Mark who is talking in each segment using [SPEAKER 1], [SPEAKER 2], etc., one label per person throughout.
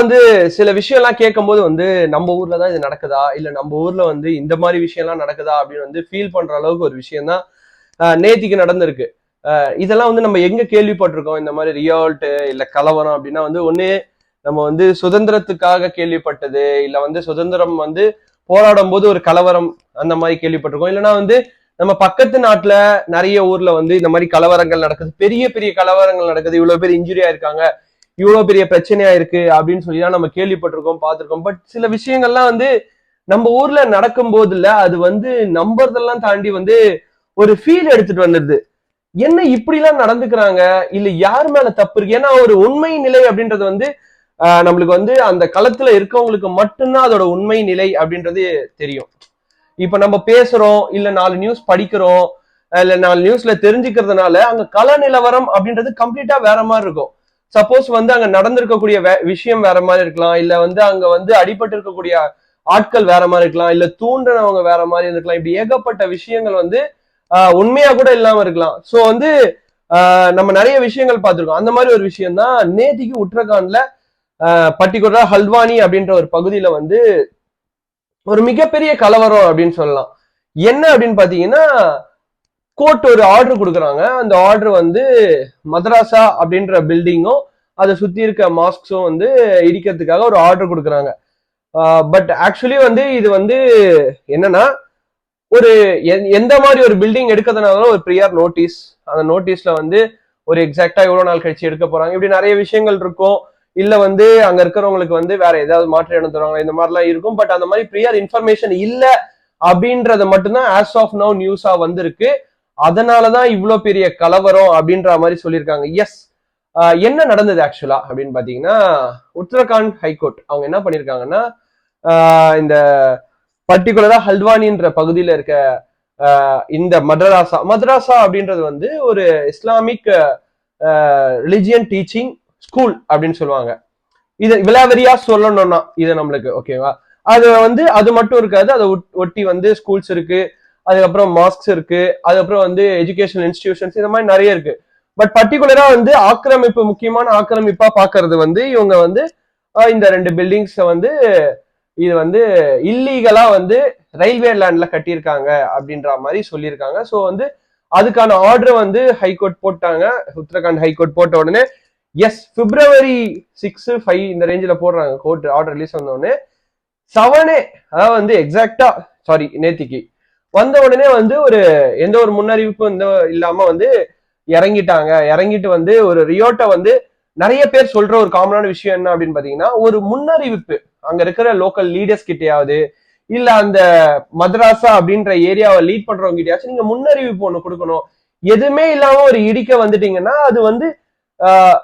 [SPEAKER 1] வந்து சில விஷயம் எல்லாம் கேட்கும் போது வந்து நம்ம ஊர்ல தான் இது நடக்குதா இல்ல நம்ம ஊர்ல வந்து இந்த மாதிரி விஷயம் எல்லாம் நடக்குதா அப்படின்னு வந்து ஃபீல் பண்ற அளவுக்கு ஒரு விஷயம் தான் நேத்திக்கு நடந்திருக்கு. இதெல்லாம் வந்து நம்ம எங்க கேள்விப்பட்டிருக்கோம் இந்த மாதிரி ரியால்ட் இல்ல கலவரம் அப்படின்னா வந்து ஒண்ணு நம்ம வந்து சுதந்திரத்துக்காக கேள்விப்பட்டது, இல்ல வந்து சுதந்திரம் வந்து போராடும் போது ஒரு கலவரம் அந்த மாதிரி கேள்விப்பட்டிருக்கோம். இல்லைன்னா வந்து நம்ம பக்கத்து நாட்டுல நிறைய ஊர்ல வந்து இந்த மாதிரி கலவரங்கள் நடக்குது, பெரிய பெரிய கலவரங்கள் நடக்குது, இவ்வளவு பேர் இன்ஜுரியா இருக்காங்க, இவ்வளவு பெரிய பிரச்சனையா இருக்கு அப்படின்னு சொல்லிதான் நம்ம கேள்விப்பட்டிருக்கோம், பார்த்திருக்கோம். பட் சில விஷயங்கள்லாம் வந்து நம்ம ஊர்ல நடக்கும் போது இல்ல, அது வந்து நம்புறதெல்லாம் தாண்டி வந்து ஒரு ஃபீல் எடுத்துட்டு வந்துடுது. என்ன இப்படி எல்லாம் நடந்துக்கிறாங்க, இல்ல யார் மேல தப்பு இருக்கு? ஏன்னா ஒரு உண்மை நிலை அப்படின்றது வந்து நம்மளுக்கு வந்து அந்த களத்துல இருக்கவங்களுக்கு மட்டும்தான் அதோட உண்மை நிலை அப்படின்றது தெரியும். இப்ப நம்ம பேசுறோம், இல்ல 4 நியூஸ் படிக்கிறோம், இல்ல 4 நியூஸ்ல தெரிஞ்சுக்கிறதுனால அங்க கள நிலவரம் அப்படின்றது கம்ப்ளீட்டா வேற மாதிரி இருக்கும். சப்போஸ் வந்து அங்க நடந்திருக்கக்கூடிய விஷயம் வேற மாதிரி இருக்கலாம், இல்ல வந்து அங்க வந்து அடிபட்டு இருக்கக்கூடிய ஆட்கள் வேற மாதிரி இருக்கலாம், இல்ல தூண்டினவங்க வேற மாதிரி இருக்கலாம். இப்படி ஏகப்பட்ட விஷயங்கள் வந்து உண்மையா கூட இல்லாம இருக்கலாம். சோ வந்து நம்ம நிறைய விஷயங்கள் பார்த்திருக்கோம். அந்த மாதிரி ஒரு விஷயம் தான் நேத்திக்கு உத்தரகாண்ட்ல பர்டிகுலரா ஹல்வானி அப்படின்ற ஒரு பகுதியில வந்து ஒரு மிகப்பெரிய கலவரம் அப்படின்னு சொல்லலாம். என்ன அப்படின்னு பாத்தீங்கன்னா, கோர்ட் ஒரு ஆர்டர் கொடுக்குறாங்க. அந்த ஆர்டர் வந்து மதராசா அப்படின்ற பில்டிங்கும் அதை சுத்தி இருக்க மாஸ்க்ஸும் வந்து இடிக்கிறதுக்காக ஒரு ஆர்டர் கொடுக்குறாங்க. பட் ஆக்சுவலி வந்து இது வந்து என்னன்னா, ஒரு எந்த மாதிரி ஒரு பில்டிங் எடுக்கிறதுனால ஒரு ப்ரியர் நோட்டீஸ், அந்த நோட்டீஸ்ல வந்து ஒரு எக்ஸாக்டா எவ்வளவு நாள் கழிச்சு எடுக்க போறாங்க, இப்படி நிறைய விஷயங்கள் இருக்கும். இல்ல வந்து அங்க இருக்கிறவங்களுக்கு வந்து வேற ஏதாவது மாற்று இடம் தருவாங்க, இந்த மாதிரிலாம் இருக்கும். பட் அந்த மாதிரி ப்ரியர் இன்ஃபர்மேஷன் இல்ல அப்படின்றத மட்டும்தான் ஆஸ் ஆஃப் நவ் நியூஸா வந்திருக்கு. அதனாலதான் இவ்வளவு பெரிய கலவரம் அப்படின்ற மாதிரி சொல்லியிருக்காங்க. எஸ், என்ன நடந்தது ஆக்சுவலா அப்படின்னு பாத்தீங்கன்னா, உத்தரகாண்ட் ஹைகோர்ட் அவங்க என்ன பண்ணிருக்காங்கன்னா, இந்த பர்டிகுலரா ஹல்வானின்ற பகுதியில இருக்க இந்த மதராசா அப்படின்றது வந்து ஒரு இஸ்லாமிக் ரிலிஜியன் டீச்சிங் ஸ்கூல் அப்படின்னு சொல்லுவாங்க. இது விலாவரியா சொல்லணும்னா இது நம்மளுக்கு ஓகேவா. அது வந்து அது மட்டும் இருக்காது, அதை ஒட்டி வந்து ஸ்கூல்ஸ் இருக்கு, அதுக்கப்புறம் மாஸ்க்ஸ் இருக்கு, அதுக்கப்புறம் வந்து எஜுகேஷனல் இன்ஸ்டிடியூஷன்ஸ், இந்த மாதிரி நிறைய இருக்கு. பட் பர்டிகுலரா வந்து ஆக்கிரமிப்பு, முக்கியமான ஆக்கிரமிப்பா பாக்குறது வந்து இவங்க வந்து இந்த 2 பில்டிங்ஸ் வந்து இது வந்து இல்லீகலா வந்து ரயில்வே லேண்ட்ல கட்டியிருக்காங்க அப்படின்ற மாதிரி சொல்லியிருக்காங்க. ஸோ வந்து அதுக்கான ஆர்டர் வந்து ஹைகோர்ட் போட்டாங்க. உத்தரகாண்ட் ஹைகோர்ட் போட்ட உடனே எஸ், பிப்ரவரி 6, 5 இந்த ரேஞ்சில் போடுறாங்க. கோர்ட் ஆர்டர் ரிலீஸ் வந்த உடனே 7 அதாவது வந்து எக்ஸாக்டா நேத்திக்கு வந்த உடனே வந்து ஒரு எந்த ஒரு முன்னறிவிப்பும் இல்லாம வந்து இறங்கிட்டாங்க. இறங்கிட்டு வந்து ஒரு ரியோட்டை வந்து நிறைய பேர் சொல்ற ஒரு காமனான விஷயம் என்ன அப்படின்னு பாத்தீங்கன்னா, ஒரு முன்னறிவிப்பு அங்க இருக்கிற லோக்கல் லீடர்ஸ் கிட்டையாவது இல்ல அந்த மதராசா அப்படின்ற ஏரியாவை லீட் பண்றவங்க கிட்டயாச்சும் நீங்க முன்னறிவிப்பு ஒண்ணு கொடுக்கணும். எதுவுமே இல்லாம ஒரு இடிக்க வந்துட்டீங்கன்னா அது வந்து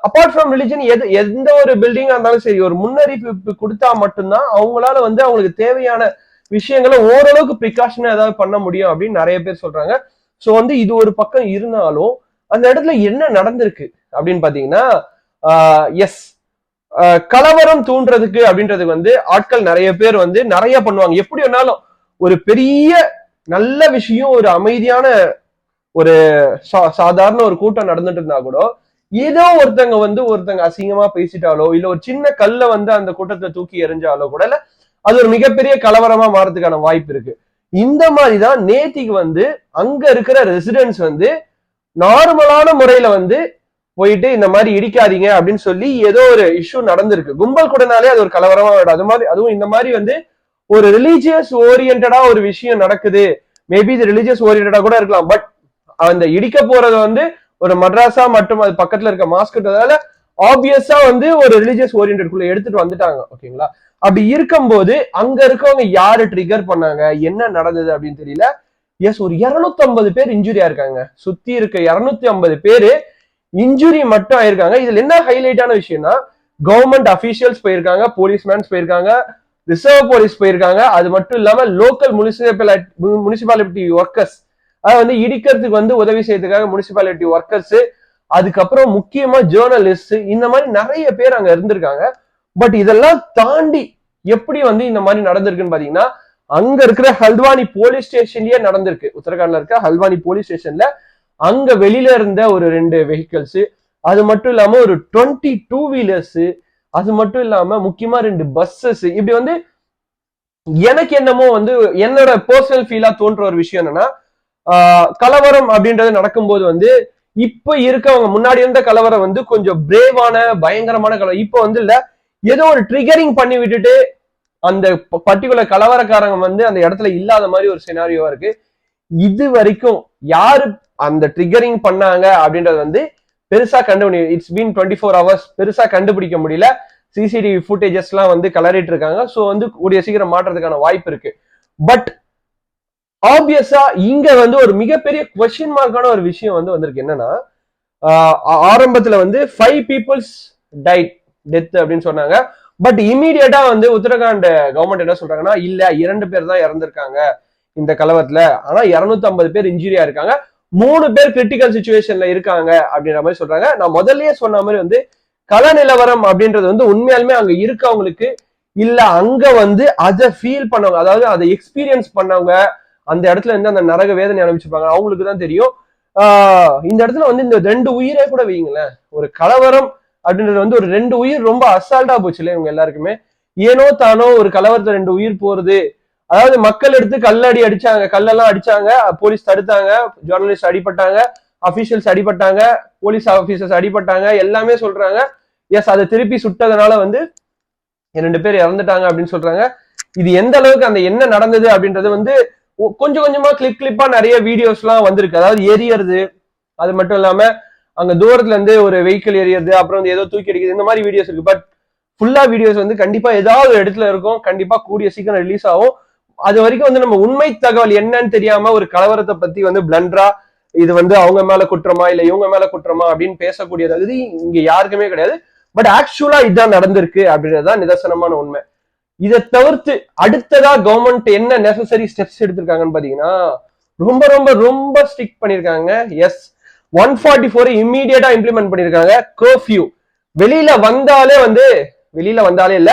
[SPEAKER 1] அப்பார்ட் ஃப்ரம் ரிலிஜன் எந்த ஒரு பில்டிங்கா இருந்தாலும் சரி, ஒரு முன்னறிவிப்பு கொடுத்தா மட்டும்தான் அவங்களால வந்து அவங்களுக்கு தேவையான விஷயங்களை ஓரளவுக்கு ப்ரிகாஷனா ஏதாவது பண்ண முடியும் அப்படின்னு நிறைய பேர் சொல்றாங்க. ஸோ வந்து இது ஒரு பக்கம் இருந்தாலும் அந்த இடத்துல என்ன நடந்திருக்கு அப்படின்னு பாத்தீங்கன்னா, எஸ், கலவரம் தூண்டுறதுக்கு அப்படின்றது வந்து ஆட்கள் நிறைய பேர் வந்து நிறைய பண்ணுவாங்க. எப்படி வேணாலும் ஒரு பெரிய நல்ல விஷயம், ஒரு அமைதியான ஒரு சாதாரண ஒரு கூட்டம் நடந்துட்டு இருந்தா கூட ஏதோ ஒருத்தங்க அசிங்கமா பேசிட்டாலோ இல்ல ஒரு சின்ன கல்ல வந்து அந்த கூட்டத்தை தூக்கி எறிஞ்சாலோ கூட இல்ல அது ஒரு மிகப்பெரிய கலவரமா மாறதுக்கான வாய்ப்பு இருக்கு. இந்த மாதிரிதான் நேத்திக்கு வந்து அங்க இருக்கிற ரெசிடென்ட்ஸ் வந்து நார்மலான முறையில வந்து போயிட்டு இந்த மாதிரி இடிக்காதீங்க அப்படின்னு சொல்லி ஏதோ ஒரு இஷ்யூ நடந்திருக்கு. கும்பல் கூடனாலே அது ஒரு கலவரமா விடும். அது மாதிரி அதுவும் இந்த மாதிரி வந்து ஒரு ரிலீஜியஸ் ஓரியன்டா ஒரு விஷயம் நடக்குது, மேபி இது ரிலீஜியஸ் ஓரியன்டா கூட இருக்கலாம். பட் அந்த இடிக்க போறது வந்து ஒரு மட்ராஸா மற்றும் அது பக்கத்துல இருக்க மாஸ்கட்டதால ஆப்வியஸா வந்து ஒரு ரிலீஜியஸ் ஓரியன்டட்குள்ள எடுத்துட்டு வந்துட்டாங்க. ஓகேங்களா. அப்படி இருக்கும்போது அங்க இருக்கவங்க யாரு ட்ரிகர் பண்ணாங்க, என்ன நடந்தது அப்படின்னு தெரியல. எஸ், ஒரு 250 பேர் இன்ஜுரியா இருக்காங்க. சுத்தி இருக்க 250 பேரு இன்ஜுரி மட்டும் ஆயிருக்காங்க. இதுல என்ன ஹைலைட்டான விஷயம்னா, கவர்மெண்ட் அபிஷியல்ஸ் போயிருக்காங்க, போலீஸ்மேன்ஸ் போயிருக்காங்க, ரிசர்வ் போலீஸ் போயிருக்காங்க. அது மட்டும் இல்லாம லோக்கல் முனிசிபாலிட்டி ஒர்க்கர்ஸ், அதாவது வந்து இடிக்கிறதுக்கு வந்து உதவி செய்யறதுக்காக முனிசிபாலிட்டி ஒர்க்கர்ஸ், அதுக்கப்புறம் முக்கியமா ஜேர்னலிஸ்ட், இந்த மாதிரி நிறைய பேர் அங்க இருந்திருக்காங்க. பட் இதெல்லாம் தாண்டி எப்படி வந்து இந்த மாதிரி நடந்திருக்குன்னு பாத்தீங்கன்னா, அங்க இருக்கிற ஹல்வானி போலீஸ் ஸ்டேஷன்லயே நடந்திருக்கு. உத்தரகாண்ட்ல இருக்க ஹல்வானி போலீஸ் ஸ்டேஷன்ல அங்க வெளியில இருந்த ஒரு 2 வெஹிக்கிள்ஸ், அது மட்டும் இல்லாம ஒரு 20 2 வீலர்ஸ், அது மட்டும் இல்லாம முக்கியமா 2 பஸ்ஸஸ் இப்படி வந்து எனக்கு என்னமோ வந்து என்னோட பர்சனல் ஃபீலா தோன்ற ஒரு விஷயம் என்னன்னா கலவரம் அப்படின்றது நடக்கும்போது வந்து இப்ப இருக்கவங்க முன்னாடி இருந்த கலவரம் வந்து கொஞ்சம் பிரேவான பயங்கரமான கலவரம். இப்ப வந்து இல்ல ஏதோ ஒரு ட்ரிகரிங் பண்ணி விட்டுட்டு அந்த பர்டிகுலர் கலவரக்காரங்க வந்து அந்த இடத்துல இல்லாத மாதிரி ஒரு சினாரியோவா இருக்கு. இது வரைக்கும் யாரு அந்த ட்ரிகரிங் பண்ணாங்க அப்படின்றது வந்து பெருசா கண்டுபிடிக்க இட்ஸ் பீன் 24 hours பெருசா கண்டுபிடிக்க முடியல. சிசிடிவி ஃபுட்டேஜஸ் எல்லாம் வந்து கலரிட்டு இருக்காங்க. ஸோ வந்து கூடிய சீக்கிரம் மாற்றத்துக்கான வாய்ப்பு இருக்கு. பட் ஆப்வியஸா இங்க வந்து ஒரு மிகப்பெரிய கொஸ்டின் மார்க்கான ஒரு விஷயம் வந்து வந்திருக்கு. என்னன்னா ஆரம்பத்துல வந்து 5 பீப்புள்ஸ் டைட் டெத் அப்படின்னு சொன்னாங்க. பட் இமீடியட்டா வந்து உத்தரகாண்ட் கவர்மெண்ட் என்ன சொல்றாங்கன்னா இல்ல 2 பேர் தான் இறந்திருக்காங்க இந்த கலவரத்துல. ஆனா 250 பேர் இன்ஜுரியா இருக்காங்க, 3 பேர் கிரிட்டிக்கல் சிச்சுவேஷன்ல இருக்காங்க அப்படின்ற மாதிரி சொல்றாங்க. நான் முதல்லயே சொன்ன மாதிரி வந்து கள நிலவரம் அப்படின்றது வந்து உண்மையாலுமே அங்க இருக்கவங்களுக்கு இல்ல அங்க வந்து அதை ஃபீல் பண்ணவங்க, அதாவது அதை எக்ஸ்பீரியன்ஸ் பண்ணவங்க, அந்த இடத்துல இருந்து அந்த நரக வேதனை அனுபவிச்சிருப்பாங்க, அவங்களுக்கு தான் தெரியும். இந்த இடத்துல வந்து இந்த 2 உயிரே கூட வைங்களேன், ஒரு கலவரம் அப்படின்றது வந்து ஒரு 2 உயிர் ரொம்ப அசால்ட்டா போச்சு இல்லையா இவங்க எல்லாருக்குமே. ஏனோ தானோ ஒரு கலவரத்துல 2 உயிர் போறது, அதாவது மக்கள் எடுத்து கல்லடி அடிச்சாங்க, கல்லெல்லாம் அடிச்சாங்க, போலீஸ் தடுத்தாங்க, ஜேர்னலிஸ்ட் அடிபட்டாங்க, அபிஷியல்ஸ் அடிபட்டாங்க, போலீஸ் ஆபீசர்ஸ் அடிபட்டாங்க, எல்லாமே சொல்றாங்க. எஸ் அதை திருப்பி சுட்டதுனால வந்து 2 பேர் இறந்துட்டாங்க அப்படின்னு சொல்றாங்க. இது எந்த அளவுக்கு அந்த என்ன நடந்தது அப்படின்றது வந்து கொஞ்சம் கொஞ்சமா கிளிப்பா நிறைய வீடியோஸ் எல்லாம் வந்திருக்கு. அதாவது எரியறது, அது மட்டும் இல்லாம அங்க தூரத்துல இருந்து ஒரு வெஹிக்கிள் எரியறது, அப்புறம் வந்து ஏதோ தூக்கி அடிக்கிறது, இந்த மாதிரி வீடியோஸ் இருக்கு. பட் ஃபுல்லா வீடியோஸ் வந்து கண்டிப்பா ஏதாவது ஒரு இடத்துல இருக்கும், கண்டிப்பா கூடிய சீக்கிரம் ரிலீஸ் ஆகும். அது வரைக்கும் வந்து நம்ம உண்மை தகவல் என்னன்னு தெரியாம ஒரு கலவரத்தை பத்தி வந்து பிளண்டரா இது வந்து அவங்க மேல குற்றமா இல்ல இவங்க மேல குற்றமா அப்படின்னு பேசக்கூடிய தகுதி இங்க யாருக்குமே கிடையாது. பட் ஆக்சுவலா இதுதான் நடந்திருக்கு அப்படின்றதுதான் நிதர்சனமான உண்மை. இதை தவிர்த்து அடுத்ததா கவர்மெண்ட் என்ன நெசசரி ஸ்டெப்ஸ் எடுத்திருக்காங்கன்னு பாத்தீங்கன்னா ரொம்ப ரொம்ப ரொம்ப ஸ்ட்ரிக்ட் பண்ணிருக்காங்க. எஸ் 144 இம்மீடியட்டா இம்ப்ளிமெண்ட் பண்ணிருக்காங்க. கர்ஃபியூ வெளியில வந்தாலே இல்ல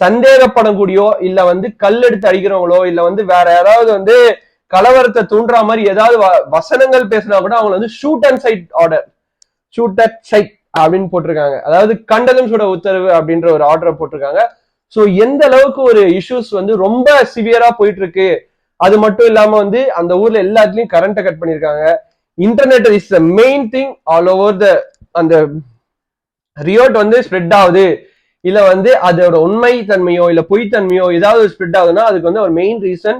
[SPEAKER 1] சந்தேகப்படக்கூடியோ இல்ல வந்து கல் எடுத்து அடிக்கிறவங்களோ இல்ல வந்து வேற யாராவது வந்து கலவரத்தை தூண்டுற மாதிரி ஏதாவது வசனங்கள் பேசினா கூட அவங்க வந்து shoot and sight order, shoot at sight அப்படின்னு போட்டிருக்காங்க. அதாவது கண்டதும் சுட உத்தரவு அப்படின்ற ஒரு ஆர்டரை போட்டிருக்காங்க. சோ எந்த அளவுக்கு ஒரு இஷ்யூஸ் வந்து ரொம்ப சிவியரா போயிட்டு இருக்கு. அது மட்டும் இல்லாம வந்து அந்த ஊர்ல எல்லாத்துலயும் கரண்ட்டை கட் பண்ணிருக்காங்க. Internet is the main thing all over the அந்த ரியோட் வந்து ஸ்ப்ரெட் ஆகுது இல்ல வந்து அதோட உண்மை தன்மையோ இல்ல பொய்த்தன்மையோ ஏதாவது ஸ்ப்ரெட் ஆகுதுன்னா அதுக்கு வந்து ஒரு மெயின் ரீசன்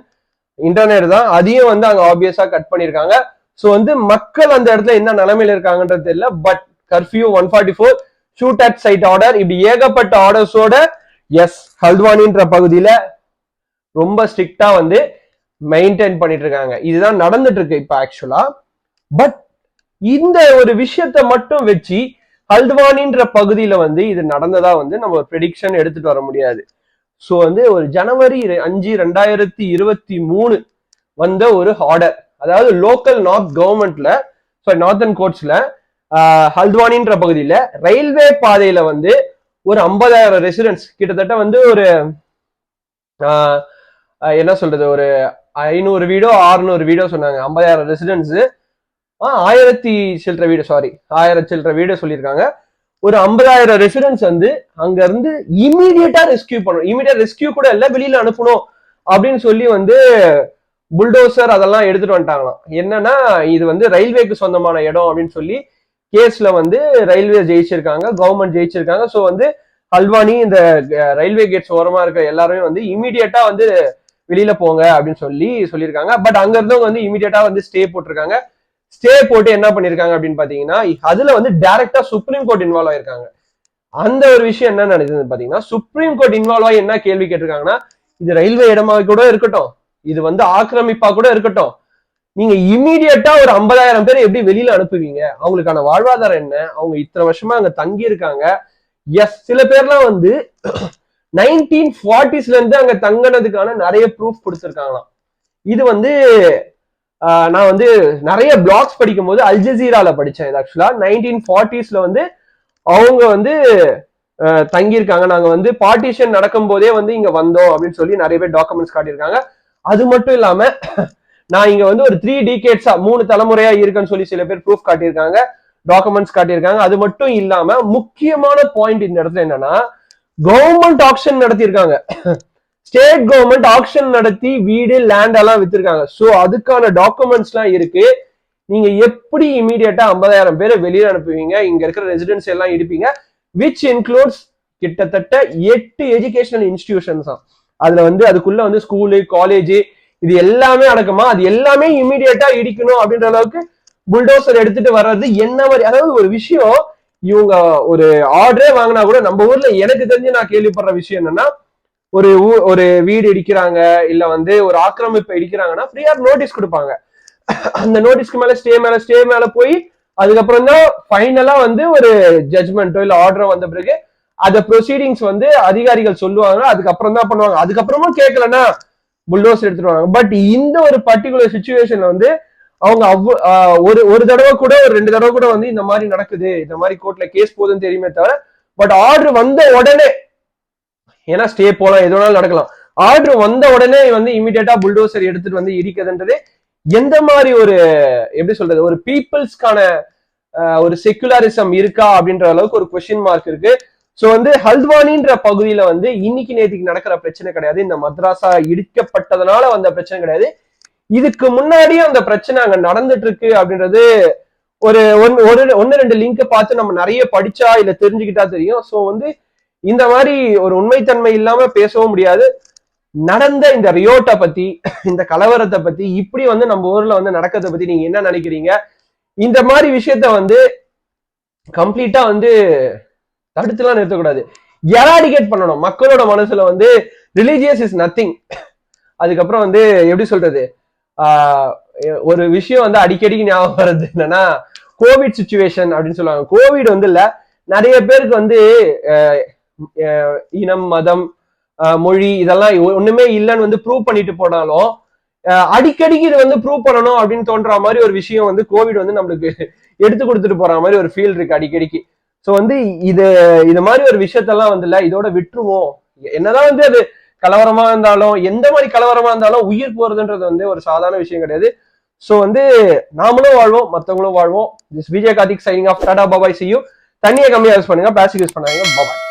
[SPEAKER 1] இன்டர்நெட் தான். அதையும் வந்து அங்க ஆப்வியஸா கட் பண்ணிருக்காங்க. சோ வந்து மக்கள் அந்த இடத்துல என்ன நிலைமையில இருக்காங்கன்றது தெரியல. But curfew 144 shoot at sight order இப்படி ஏகப்பட்ட ஆர்டர்ஸோட எஸ் ஹல்த்வானின்ற பகுதியில ரொம்ப ஸ்ட்ரிக்டா வந்து மெயின்டைன் பண்ணிட்டு இருக்காங்க. இதுதான் நடந்துட்டு இருக்கு இப்ப ஆக்சுவலா. பட் இந்த ஒரு விஷயத்த மட்டும் வச்சு ஹல்த்வானின்ற பகுதியில வந்து இது நடந்ததா வந்து நம்ம ஒரு ப்ரெடிக்ஷன் எடுத்துட்டு வர முடியாது. சோ வந்து ஒரு ஜனவரி 5, 2023 வந்த ஒரு ஆர்டர், அதாவது லோக்கல் நார்த் கவர்மெண்ட்ல நார்த்தன் கோர்ட்ஸ்ல ஹல்த்வானின்ற பகுதியில ரயில்வே பாதையில வந்து ஒரு 50,000 ரெசிடென்ட்ஸ் கிட்டத்தட்ட வந்து ஒரு என்ன சொல்றது ஒரு 500 வீடோ 600 வீடோ சொன்னாங்க. 50,000 ரெசிடென்ட்ஸ் 1000 சில்லற வீடு சொல்லியிருக்காங்க. ஒரு 50,000 ரெசிடென்ட்ஸ் வந்து அங்க இருந்து இமீடியட்டா ரெஸ்கியூ பண்ணணும். இமீடியட் ரெஸ்கியூ கூட இல்ல, வெளியில அனுப்பணும் அப்படின்னு சொல்லி வந்து புல்டோசர் அதெல்லாம் எடுத்துட்டு வந்துட்டாங்களாம். என்னன்னா இது வந்து ரயில்வேக்கு சொந்தமான இடம் அப்படின்னு சொல்லி கேஸ்ல வந்து ரயில்வே ஜெயிச்சிருக்காங்க, கவர்மெண்ட் ஜெயிச்சிருக்காங்க. ஸோ வந்து ஹல்வானி இந்த ரயில்வே கேட்ஸ் ஓரமா இருக்க எல்லாருமே வந்து இமீடியட்டா வந்து வெளியில போங்க அப்படின்னு சொல்லியிருக்காங்க. பட் அங்க இருந்தவங்க வந்து இமீடியட்டா வந்து ஸ்டே போட்டிருக்காங்க. ஸ்டே போட்டு என்ன பண்ணிருக்காங்க அப்படின்னு பாத்தீங்கன்னா அதுல வந்து டைரக்டா சுப்ரீம் கோர்ட் இன்வால்வ் ஆயிருக்காங்க. அந்த ஒரு விஷயம் என்ன நடக்குதுன்னு பாத்தீங்கன்னா சுப்ரீம் கோர்ட் இன்வால்வ் ஆகி என்ன கேள்வி கேட்டிருக்காங்கன்னா இது ரயில்வே இடமா கூட இருக்கட்டும், இது வந்து ஆக்கிரமிப்பா கூட இருக்கட்டும், நீங்க இமீடியட்டா ஒரு 50,000 பேர் எப்படி வெளியில அனுப்புவீங்க? அவங்களுக்கான வாழ்வாதாரம் என்ன? அவங்க இத்தனை வருஷமா அங்க தங்கி இருக்காங்க. எஸ் சில பேர்லாம் வந்து 1940s இருந்து அங்க தங்கினதுக்கான நிறைய ப்ரூஃப் கொடுத்துருக்காங்களாம். இது வந்து நான் வந்து நிறைய பிளாக்ஸ் படிக்கும் போது அல் ஜசீரால படிச்சேன். இது ஆக்சுவலா 1940s வந்து அவங்க வந்து தங்கியிருக்காங்க. நாங்க வந்து பார்ட்டிஷன் நடக்கும் போதே வந்து இங்க வந்தோம் அப்படின்னு சொல்லி நிறைய பேர் டாக்குமெண்ட்ஸ் காட்டியிருக்காங்க. அது மட்டும் இல்லாம நான் இங்க வந்து ஒரு 3 டிகேட்ஸா 3 தலைமுறையா இருக்குன்னு சொல்லி சில பேர் ப்ரூஃப் காட்டியிருக்காங்க, டாக்குமெண்ட்ஸ் காட்டியிருக்காங்க. அது மட்டும் இல்லாம முக்கியமான பாயிண்ட் இந்த இடத்துல என்னன்னா கவர்மெண்ட் ஆக்ஷன் நடத்தியிருக்காங்க. ஸ்டேட் கவர்மெண்ட் ஆக்ஷன் நடத்தி வீடு லேண்ட் எல்லாம் வித்திருக்காங்க. சோ அதுக்கான டாக்குமெண்ட்ஸ் எல்லாம் இருக்கு. நீங்க எப்படி இமீடியட்டா 50,000 பேரை வெளியே அனுப்புவீங்க, இங்க இருக்கிற ரெசிடென்ஸ் எல்லாம் இடிப்பீங்க, விச் இன்க்ளூட்ஸ் கிட்டத்தட்ட 8 எஜுகேஷனல் இன்ஸ்டிடியூஷன்ஸ் தான். அதுல வந்து அதுக்குள்ள வந்து ஸ்கூலு, காலேஜ் இது எல்லாமே அடக்கமா, அது எல்லாமே இமீடியட்டா இடிக்கணும் அப்படின்ற அளவுக்கு புல்டோசர் எடுத்துட்டு வர்றது என்ன மாதிரி? அதாவது ஒரு விஷயம், இவங்க ஒரு ஆர்டரே வாங்கினா கூட நம்ம ஊர்ல எனக்கு தெரிஞ்சு நான் கேள்விப்படுற விஷயம் என்னன்னா, ஒரு வீடு இடிக்கிறாங்க இல்ல வந்து ஒரு ஆக்கிரமிப்பை இடிக்கிறாங்கன்னா ஃப்ரீயா நோட்டீஸ் கொடுப்பாங்க. அந்த நோட்டீஸ்க்கு மேல ஸ்டே மேல போய் அதுக்கப்புறம் தான் ஃபைனலா வந்து ஒரு ஜட்மெண்ட்டோ இல்ல ஆர்டரோ வந்த பிறகு அத ப்ரொசீடிங்ஸ் வந்து அதிகாரிகள் சொல்லுவாங்க. அதுக்கப்புறம் தான் பண்ணுவாங்க. அதுக்கப்புறமும் கேட்கலன்னா புல்டோஸ் எடுத்துருவாங்க. பட் இந்த ஒரு பர்டிகுலர் சுச்சுவேஷன்ல வந்து அவங்க ஒரு தடவை கூட ஒரு 2 தடவை கூட வந்து இந்த மாதிரி நடக்குது, இந்த மாதிரி கோர்ட்ல கேஸ் போகுதுன்னு தெரியுமே தவிர, பட் ஆர்டர் வந்த உடனே, ஏன்னா ஸ்டே போலாம் எது வேணாலும் நடக்கலாம், ஆர்டர் வந்த உடனே வந்து இமீடியட்டா புல்டோசர் எடுத்துட்டு வந்து இடிக்குதுன்றது எந்த மாதிரி ஒரு எப்படி சொல்றது, ஒரு பீப்புள்ஸ்க்கான ஒரு செக்குலரிசம் இருக்கா அப்படின்ற அளவுக்கு ஒரு கொஸ்டின் மார்க் இருக்கு. சோ வந்து ஹல்த்வானின்ற பகுதியில வந்து இன்னைக்கு நேற்றுக்கு நடக்கிற பிரச்சனை கிடையாது. இந்த மദ്രാസா இடிக்கப்பட்டதுனால வந்த பிரச்சனை கிடையாது. இதுக்கு முன்னாடியே அந்த பிரச்சனை அங்க நடந்துட்டு இருக்கு அப்படின்றது ஒரு ஒன்னு ரெண்டு லிங்க் பார்த்து நம்ம நிறைய படிச்சா இல்ல தெரிஞ்சுக்கிட்டா தெரியும். சோ வந்து இந்த மாதிரி ஒரு உண்மைத்தன்மை இல்லாம பேசவும் முடியாது. நடந்த இந்த ரியோட்டை பத்தி, இந்த கலவரத்தை பத்தி, இப்படி வந்து நம்ம ஊர்ல வந்து நடக்கிறத பத்தி நீங்க என்ன நினைக்கிறீங்க? இந்த மாதிரி விஷயத்த வந்து கம்ப்ளீட்டா வந்து தடுத்துலாம் நிறுத்தக்கூடாது, எராடிகேட் பண்ணணும். மக்களோட மனசுல வந்து ரிலீஜியஸ் இஸ் நத்திங். அதுக்கப்புறம் வந்து எப்படி சொல்றது, ஒரு விஷயம் வந்து அடிக்கடி ஞாபகம் வருது என்னன்னா, கோவிட் சுச்சுவேஷன் அப்படின்னு சொல்லுவாங்க. கோவிட் வந்து இல்ல, நிறைய பேருக்கு வந்து இனம், மதம், மொழி இதெல்லாம் ஒண்ணுமே இல்லைன்னு வந்து ப்ரூவ் பண்ணிட்டு போனாலும் அடிக்கடிக்கு இது வந்து ப்ரூவ் பண்ணணும் அப்படின்னு தோன்ற மாதிரி ஒரு விஷயம் வந்து கோவிட் வந்து நம்மளுக்கு எடுத்து கொடுத்துட்டு போற மாதிரி ஒரு ஃபீல் இருக்கு அடிக்கடிக்கு. ஸோ வந்து இது மாதிரி ஒரு விஷயத்தெல்லாம் வந்து இல்ல, இதோட விட்டுருவோம். என்னதான் வந்து அது கலவரமா இருந்தாலும், எந்த மாதிரி கலவரமா இருந்தாலும் உயிர் போறதுன்றது வந்து ஒரு சாதாரண விஷயம் கிடையாது. ஸோ வந்து நாமளும் வாழ்வோம், மற்றவங்களும் வாழ்வோம். This Vijay Karthik signing off. Tata bye bye, see you. தண்ணியை கம்மியா யூஸ் பண்ணுங்க, பிளாஸ்டிக் யூஸ் பண்ணாங்க. பாபாய்.